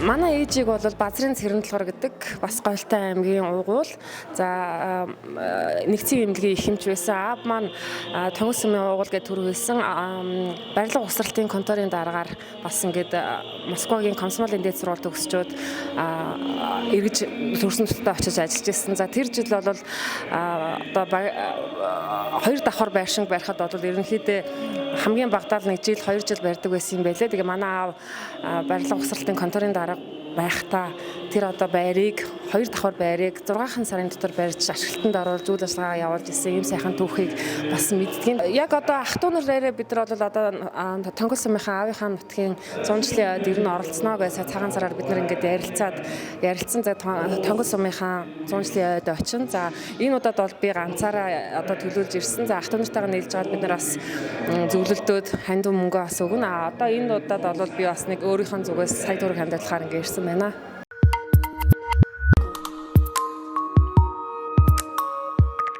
Манай ээжийг бол Базрын Цэрэндэлгор гэдэг бас Голтой аймгийн угуул. За нэгдсэн эмнэлгийн их хэмж байсан. Аав маань Тонгос сумын угуул гэдэг төр байсан. Барилга угсралтын конторын дараагаар бас ингээд Москвагийн комсомолын дээд сургуульд төгсчөөд эргэж төрсөн төсөлтөд очиж ажиллаж ирсэн. За тэр жил бол одоо хоёр давхар байшинг барихад бол ерөнхийдөө хамгийн багадаа нэг жил 2 жил барьдаг байсан юм байлээ. Тэгээ манай аав барилга угсралтын конторын дарга байхдаа тэр одоо байрыг 2 давхар байрыг 6 сарын дотор барьж ашиглалтанд оруулж үйл ажиллагаа явуулж исэн юм сайхан түүхийг бас мэддэг. Яг одоо ах トゥ нараараа бид нар бол одоо Тонгос сумынхаа аавынхаа нутгийн 100 жилийн ойд ер нь оролцсноо гэсэн цагаан сараар бид нар ингээд ярилцсан. За Тонгос сумынхаа 100 жилийн ойд очин. За энэ удаад бол би ганцаараа одоо төлөөлж ирсэн. За ах トゥ нартайгаа нийлж байгаад бид нар бас зөвлөлдөөд ханд мөнгө бас өгнө. Одоо энэ удаад бол би бас нэг өөрийнхөө зүгээс сая төгрөг хандуулахаар ингээд ирсэн байна.